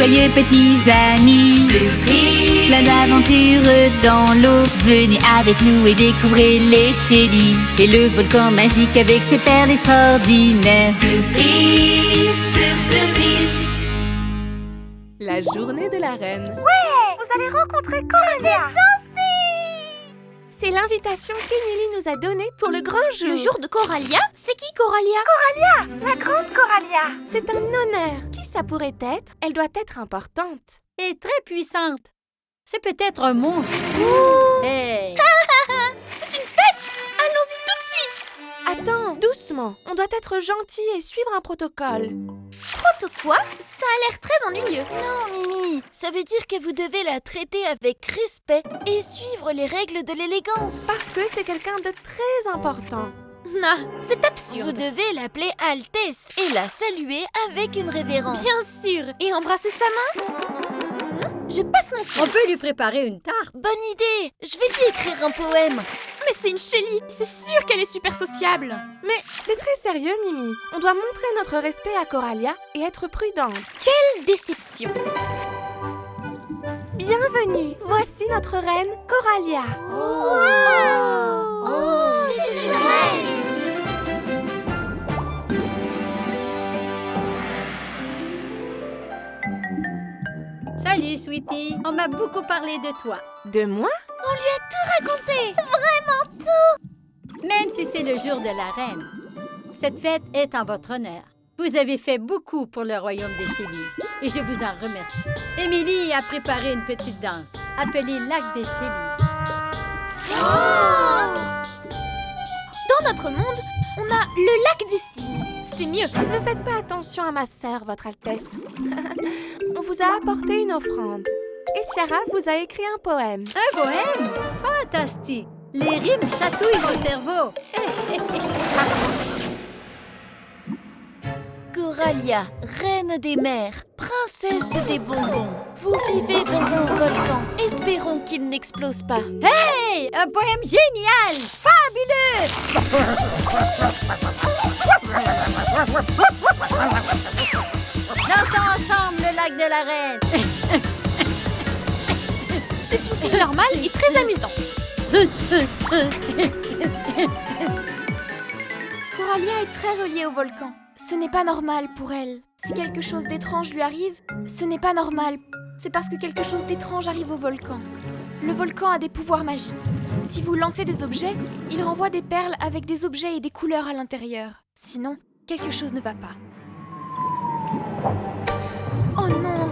joyeux petits amis. Plein d'aventures dans l'eau. Venez avec nous et découvrez les Shellys et le volcan magique avec ses perles extraordinaires. La journée de la reine. Ouais, vous allez rencontrer Coralia. C'est l'invitation qu'Emily nous a donnée pour le grand jour. Le jour de Coralia? C'est qui Coralia? Coralia, la grande Coralia. C'est un honneur. Qui ça pourrait être? Elle doit être importante. Et très puissante. C'est peut-être un monstre. Hey. C'est une fête! Allons-y tout de suite! Attends, doucement. On doit être gentil et suivre un protocole. Proto quoi? Ça a l'air très ennuyeux. Non, Mimi, ça veut dire que vous devez la traiter avec respect et suivre les règles de l'élégance. Parce que c'est quelqu'un de très important. Ah, c'est Vous absurde. devez l'appeler Altesse et la saluer avec une révérence. Bien sûr. Et embrasser sa main? Je passe mon tour. On peut lui préparer une tarte. Bonne idée. Je vais lui écrire un poème. Mais c'est une Shelly. C'est sûr qu'elle est super sociable. Mais c'est très sérieux, Mimi. On doit montrer notre respect à Coralia et être prudente. Quelle déception. Bienvenue. Voici notre reine, Coralia. C'est une reine. Salut, Sweetie. On m'a beaucoup parlé de toi. De moi? Racontez. Même si c'est le jour de la reine. Cette fête est en votre honneur. Vous avez fait beaucoup pour le royaume des Shellys et je vous en remercie. Émilie a préparé une petite danse appelée Lac des Shellys. Dans notre monde, on a le lac des cygnes. C'est mieux. Ne faites pas attention à ma sœur, votre Altesse. On vous a apporté une offrande. Et Ciara vous a écrit un poème. Un poème? Fantastique! Les rimes chatouillent mon cerveau. Coralia, reine des mers, princesse des bonbons. Vous vivez dans un volcan. Espérons qu'il n'explose pas. Hey! Un poème génial! Fabuleux! Dansons ensemble le lac de la reine. C'est une fille normale et très amusante. Coralia est très reliée au volcan. Ce n'est pas normal pour elle. Si quelque chose d'étrange lui arrive, ce n'est pas normal. C'est parce que quelque chose d'étrange arrive au volcan. Le volcan a des pouvoirs magiques. Si vous lancez des objets, il renvoie des perles avec des objets et des couleurs à l'intérieur. Sinon, quelque chose ne va pas. Oh non!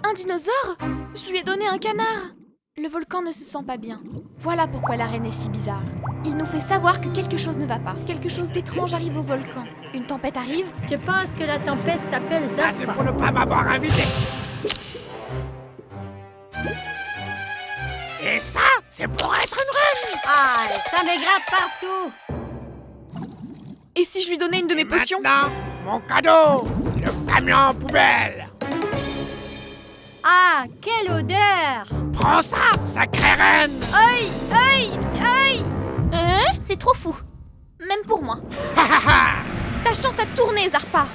Un dinosaure? Je lui ai donné un canard! Le volcan ne se sent pas bien. Voilà pourquoi la reine est si bizarre. Il nous fait savoir que quelque chose ne va pas. Quelque chose d'étrange arrive au volcan. Une tempête arrive. Je pense que la tempête s'appelle Zappa. Ça, c'est pour ne pas m'avoir invité. Et ça, c'est pour être une reine. Aïe, ça me gratte partout. Et si je lui donnais une de mes potions? Maintenant, mon cadeau, le camion poubelle. Ah, quelle odeur! Prends ça, sacrée reine. Aïe, aïe, aïe! Hein? C'est trop fou. Même pour moi. Ta chance a tourné, Zarpa.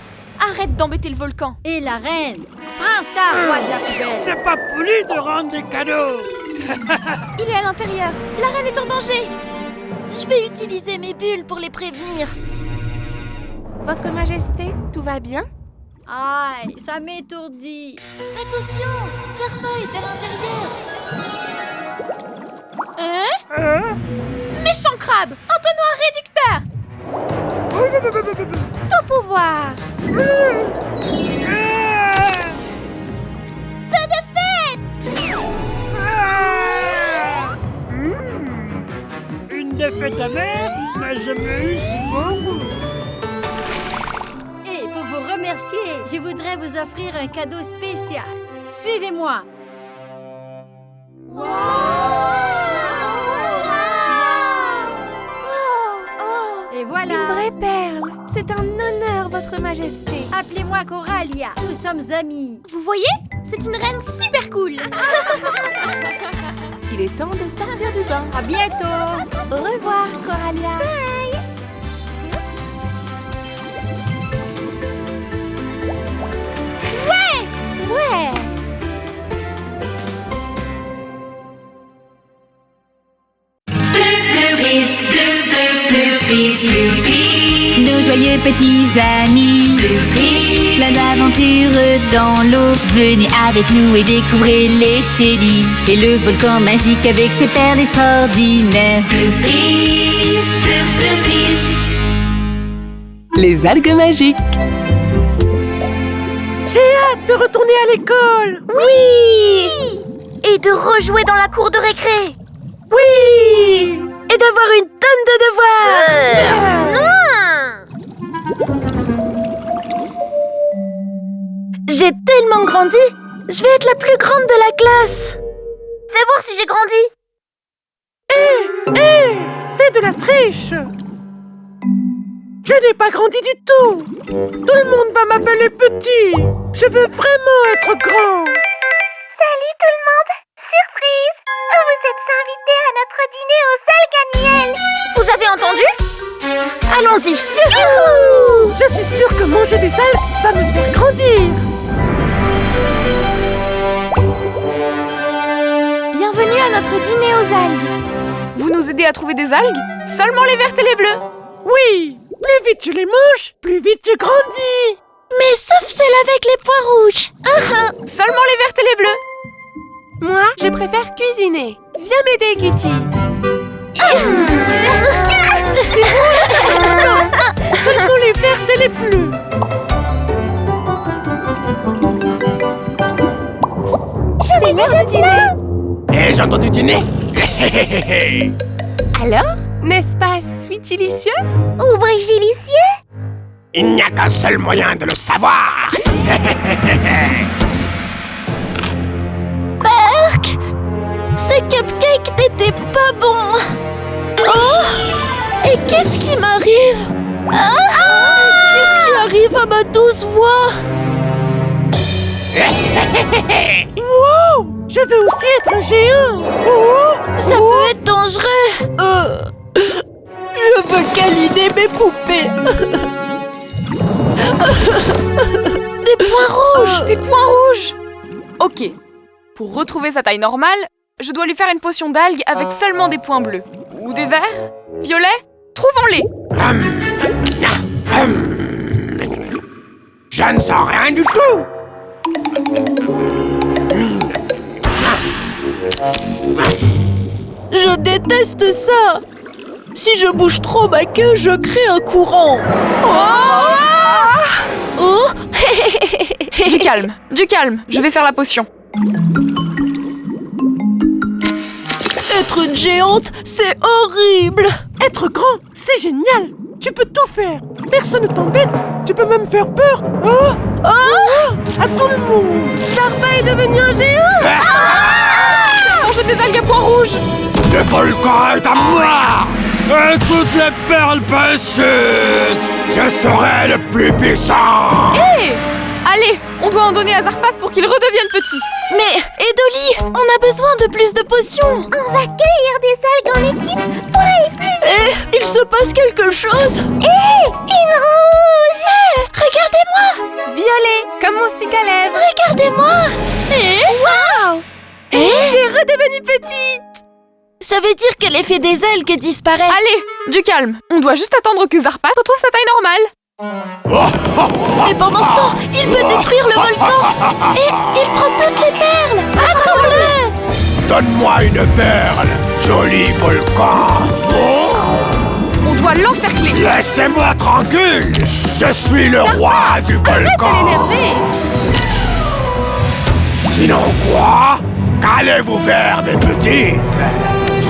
Arrête d'embêter le volcan. Et la reine? Prends ça, roi de la poubelle! C'est pas poli de rendre des cadeaux. Il est à l'intérieur. La reine est en danger. Je vais utiliser mes bulles pour les prévenir. Votre Majesté, tout va bien? Aïe, ça m'étourdit. Attention, Zarpa est à l'intérieur. Hein? Méchant crabe. Entonnoir réducteur. Tout pouvoir! Feu de fête! Une défaite amère, mais je me hisse beaucoup. Et pour vous remercier, je voudrais vous offrir un cadeau spécial. Suivez-moi. Et voilà. Une vraie perle! C'est un honneur, votre Majesté! Appelez-moi Coralia. Nous sommes amis. Vous voyez? C'est une reine super cool. Il est temps de sortir du bain. À bientôt. Au revoir, Coralia! Ouais! Ouais! joyeux petits amis. Plein d'aventures dans l'eau. Venez avec nous et découvrez les Shellys. Et le volcan magique avec ses perles extraordinaires. Les algues magiques. J'ai hâte de retourner à l'école. Oui! Et de rejouer dans la cour de récré. Oui! Et d'avoir une tonne de devoirs. J'ai tellement grandi. Je vais être la plus grande de la classe. Fais voir si j'ai grandi. C'est de la triche. Je n'ai pas grandi du tout. Tout le monde va m'appeler petit. Je veux vraiment être grand. Salut tout le monde. Surprise. Vous êtes invités à notre dîner au Salles Ganiel. Vous avez entendu? Allons-y. Youhou! Je suis sûre que manger des algues va me faire grandir. Bienvenue à notre dîner aux algues. Vous nous aidez à trouver des algues? Seulement les vertes et les bleues. Oui, plus vite je les mange, plus vite je grandis. Mais sauf celle avec les pois rouges. Seulement les vertes et les bleues. Moi, je préfère cuisiner. Viens m'aider, Kitty. Seulement les vertes et les bleues. C'est l'heure du dîner. Eh, j'ai entendu dîner. Alors, n'est-ce pas sweetilicieux? Ou brigilicieux? Il n'y a qu'un seul moyen de le savoir. Ce cupcake n'était pas bon. Oh! Et qu'est-ce qui m'arrive? Qu'est-ce qui arrive à ma douce voix? Wow! Je veux aussi être un géant. Oh! Ça peut être dangereux. Je veux câliner mes poupées. Des points rouges. Des points rouges. Ok. Pour retrouver sa taille normale, je dois lui faire une potion d'algues avec seulement des points bleus. Ou des verts? Violets? Trouvons-les. Je ne sens rien du tout. Je déteste ça. Si je bouge trop ma queue, je crée un courant. Oh! Du calme, je vais faire la potion. Être une géante, c'est horrible. Être grand, c'est génial. Tu peux tout faire. Personne ne t'embête. Tu peux même faire peur. À tout le monde. Zarpa est devenu un géant. Manger des algues à points rouges. Le volcan est à moi. Et toutes les perles précieuses. Je serai le plus puissant. Hé! Allez, on doit en donner à Zarpat pour qu'il redevienne petit. Mais, Edoli, on a besoin de plus de potions. On va cueillir des algues en équipe pour aller plus vite. Il se passe quelque chose. Une rouge. Regardez-moi. Violet, comme mon stick à lèvres. Regardez-moi. Wow! J'ai redevenu petite. Ça veut dire que l'effet des algues disparaît. Allez, du calme. On doit juste attendre que Zarpat retrouve sa taille normale. Et pendant ce temps, il peut détruire le volcan. Et il prend toutes les perles. Attrape-le. Donne-moi une perle, joli volcan. On doit l'encercler. Laissez-moi tranquille. Je suis le roi du volcan. Sinon quoi? Qu'allez-vous faire, mes petites?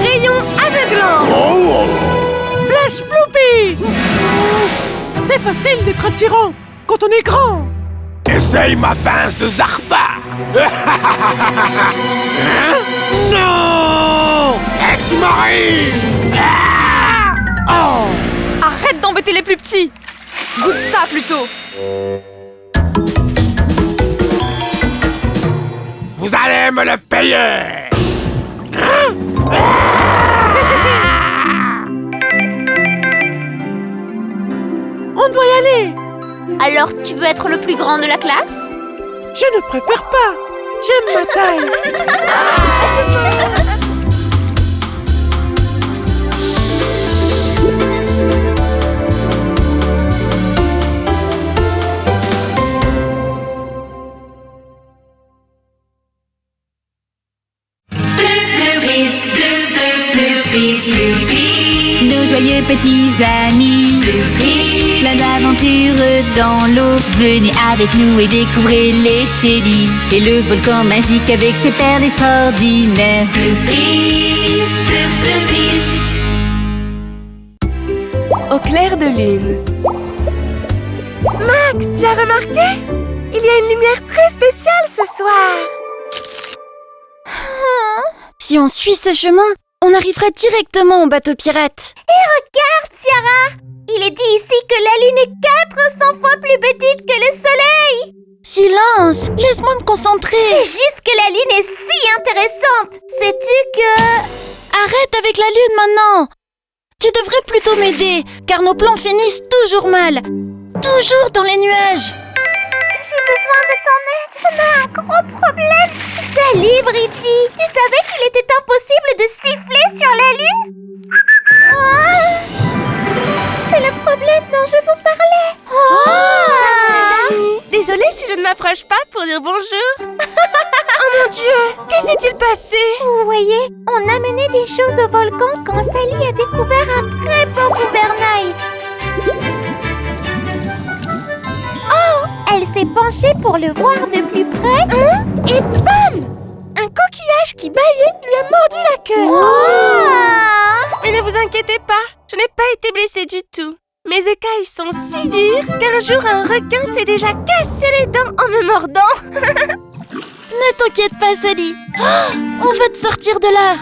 Rayon aveuglant. Oh! Flash Bloopy. C'est facile d'être un tyran quand on est grand. Essaye ma pince de Zarpa. Hein? Non! Qu'est-ce qui m'arrive? Oh! Arrête d'embêter les plus petits. Goûte ça plutôt. Vous allez me le payer. On doit y aller. Alors, tu veux être le plus grand de la classe? Je ne préfère pas. J'aime ma taille. amis, plein d'aventures dans l'eau. Venez avec nous et découvrez les Shellys et le volcan magique avec ses perles extraordinaires. Au clair de lune. Max, tu as remarqué? Il y a une lumière très spéciale ce soir. Si on suit ce chemin, on arrivera directement au bateau pirate. Regarde, Ciara! Il est dit ici que la Lune est 400 fois plus petite que le Soleil! Silence! Laisse-moi me concentrer! C'est juste que la Lune est si intéressante! Sais-tu que... Arrête avec la Lune maintenant! Tu devrais plutôt m'aider, car nos plans finissent toujours mal. Toujours dans les nuages. J'ai besoin de ton aide, on a un gros problème! Salut, Bridgie! Tu savais qu'il était impossible de siffler sur la Lune? C'est le problème dont je vous parlais! Désolée si je ne m'approche pas pour dire bonjour. Oh mon Dieu, qu'est-ce qui s'est-il passé? Vous voyez, on amenait des choses au volcan quand Sally a découvert un très beau gouvernail. Oh! Elle s'est penchée pour le voir de plus près. Et bam! Un coquillage qui bâillait lui a mordu la queue. Oh! Mais ne vous inquiétez pas, je n'ai pas été blessée du tout. Mes écailles sont si dures qu'un jour un requin s'est déjà cassé les dents en me mordant. Ne t'inquiète pas, Sally. On va te sortir de là.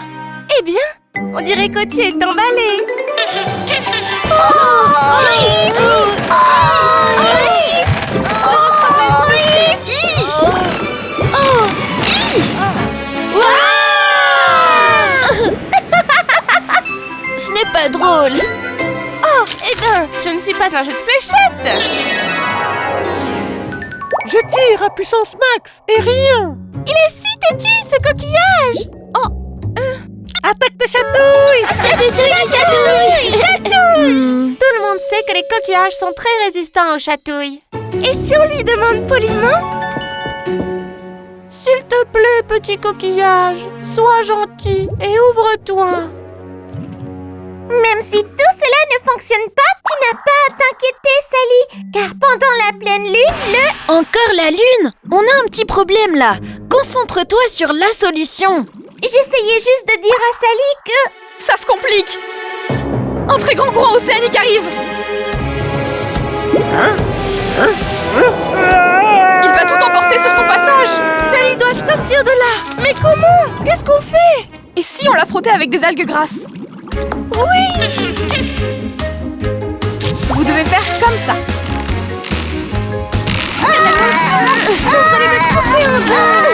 Eh bien, on dirait qu'Ottie est emballée. Ce n'est pas drôle. Oh, eh bien, je ne suis pas un jeu de fléchettes. Je tire à puissance max et rien. Il est si têtu, ce coquillage. Attaque de chatouille. Tout le monde sait que les coquillages sont très résistants aux chatouilles. Et si on lui demande poliment? S'il te plaît, petit coquillage, sois gentil et ouvre-toi. Même si tout cela ne fonctionne pas, tu n'as pas à t'inquiéter, Sally, car pendant la pleine lune, Encore la lune? On a un petit problème là. Concentre-toi sur la solution. j'essayais juste de dire à Sally que... Ça se complique. Un très grand courant océanique arrive. Il va tout emporter sur son passage. Sally doit sortir de là. Mais comment? Qu'est-ce qu'on fait? Et si on la frottait avec des algues grasses? Oui! Vous devez faire comme ça. Vous allez me couper en deux.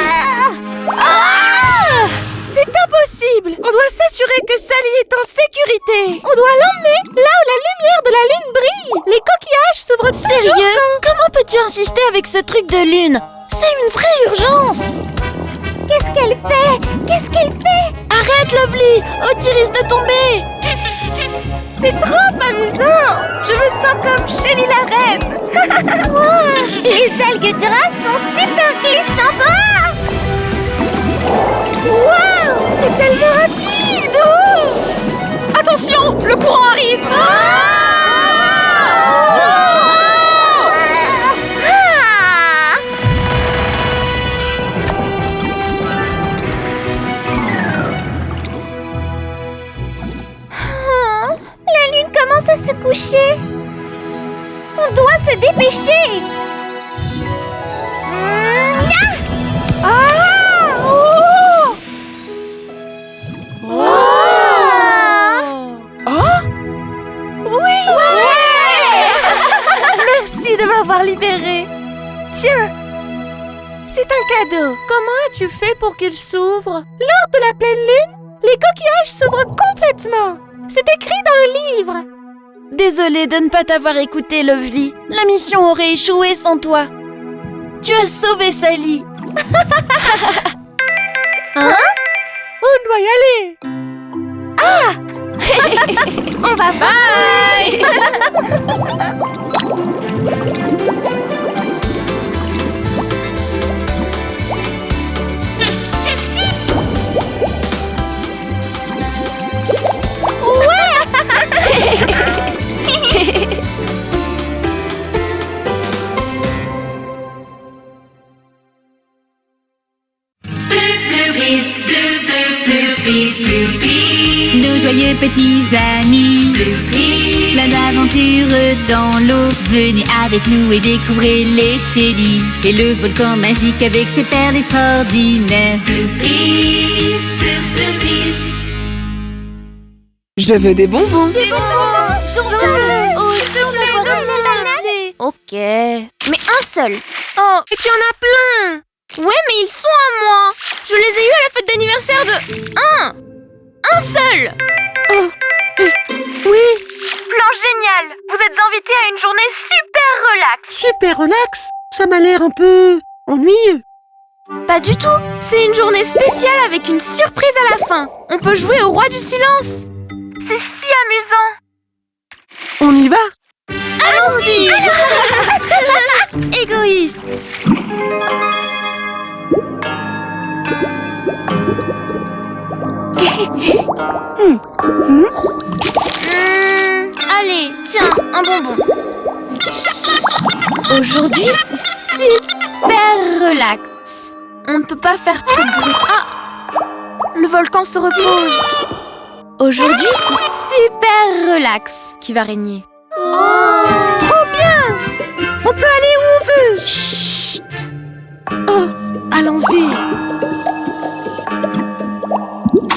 C'est impossible! On doit s'assurer que Sally est en sécurité. On doit l'emmener là où la lumière de la lune brille. Les coquillages s'ouvrent toujours. Sérieux? Comment peux-tu insister avec ce truc de lune? C'est une vraie urgence. Qu'est-ce qu'elle fait? Qu'est-ce qu'elle fait? Arrête, Lovely! Ottie risque de tomber. C'est trop amusant. Je me sens comme Shelly la reine. Les algues grasses sont super glissantes. Waouh! C'est tellement rapide. Attention, le courant arrive. La lune commence à se coucher. On doit se dépêcher. Merci de m'avoir libérée. Tiens, c'est un cadeau. Comment as-tu fait pour qu'il s'ouvre? Lors de la pleine lune, les coquillages s'ouvrent complètement. C'est écrit dans le livre. Désolée de ne pas t'avoir écouté, Lovely. La mission aurait échoué sans toi. Tu as sauvé Sally. On doit y aller. On va bye. petits amis. Plein d'aventures dans l'eau. Venez avec nous et découvrez les Shellys. Et le volcan magique avec ses perles extraordinaires. Je veux des bonbons. J'en veux. Oh, je peux en avoir un, s'il te plaît. Ok. Mais un seul. Oh, Et tu en as plein. ouais, mais ils sont à moi. Je les ai eus à la fête d'anniversaire de... Un seul. Oui, Plan génial. Vous êtes invités à une journée super relax. Super relax. Ça m'a l'air un peu ennuyeux. Pas du tout. C'est une journée spéciale avec une surprise à la fin. On peut jouer au roi du silence. C'est si amusant. On y va? Allons-y. Égoïste. Allez, tiens, un bonbon. Chut. Aujourd'hui, c'est super relax. On ne peut pas faire trop de bruit. Ah, le volcan se repose. Aujourd'hui, c'est super relax qui va régner. Trop bien! On peut aller où on veut. Chut. Oh, allons-y.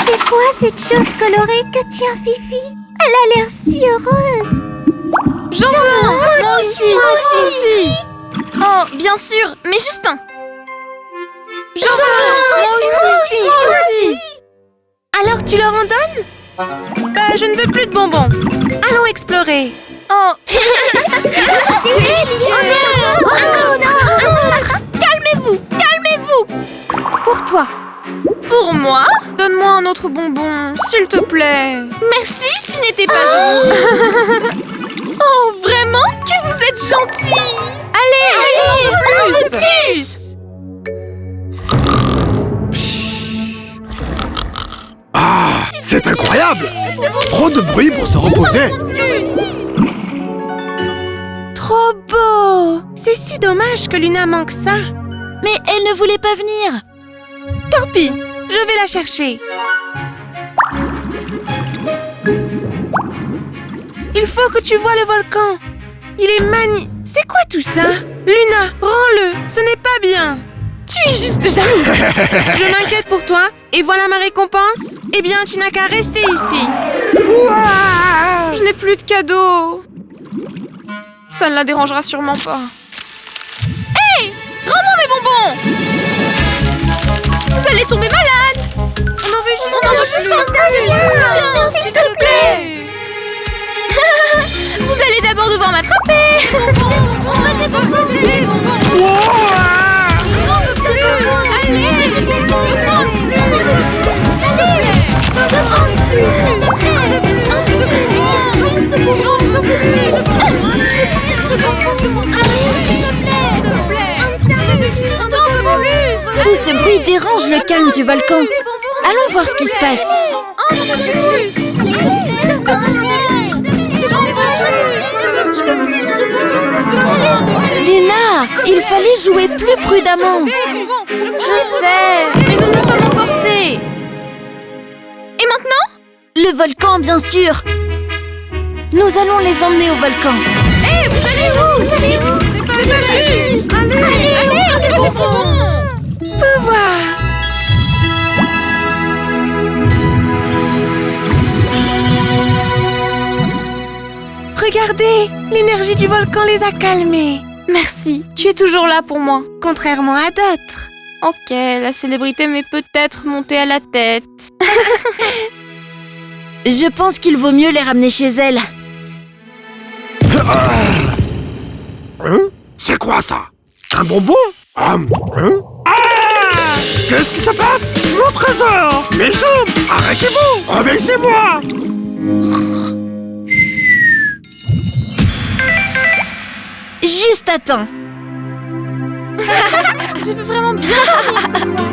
C'est quoi cette chose colorée que tient Fifi? Elle a l'air si heureuse. J'en veux un. Moi aussi. Oh, bien sûr, mais juste un. J'en veux. Moi aussi. Alors tu leur en donnes? Bah, je ne veux plus de bonbons. Allons explorer. Oh, C'est délicieux. calmez-vous. Pour toi. Pour moi? Donne-moi un autre bonbon, s'il te plaît. Merci, tu n'étais pas gentil. Oh, vraiment? Que vous êtes gentil. Allez, plus. Ah, c'est incroyable! Trop de bruit pour se reposer! Trop beau. C'est si dommage que Luna manque ça. Mais elle ne voulait pas venir. Tant pis, je vais la chercher. Il faut que tu vois le volcan. Il est C'est quoi tout ça? Luna, rends-le, ce n'est pas bien. Tu es juste jaloux. Je m'inquiète pour toi, et voilà ma récompense. Eh bien, tu n'as qu'à rester ici. Je n'ai plus de cadeaux. Ça ne la dérangera sûrement pas. Hey! Rends-moi mes bonbons! Vous allez tomber malade! On en veut juste un S'il te plaît. Vous allez d'abord devoir m'attraper. On veut des bonbons. J'en veux plus. Allez, Tout ce bruit dérange le calme du volcan. Allons voir ce qui se passe. Luna, il fallait jouer plus prudemment. je sais, mais nous nous sommes emportés. Et maintenant? Le volcan, bien sûr. Nous allons les emmener au volcan. Hé, vous allez où? C'est pas juste. Allez, des bonbons. Regardez, l'énergie du volcan les a calmés. Merci, tu es toujours là pour moi. Contrairement à d'autres. Ok, la célébrité m'est peut-être montée à la tête. Je pense qu'il vaut mieux les ramener chez elle. Hein? C'est quoi ça? Un bonbon? Hein? Qu'est-ce qui se passe? Mon trésor! Mes jambes! Arrêtez-vous! Obéissez-moi! Juste à temps. Je veux vraiment bien dormir ce soir.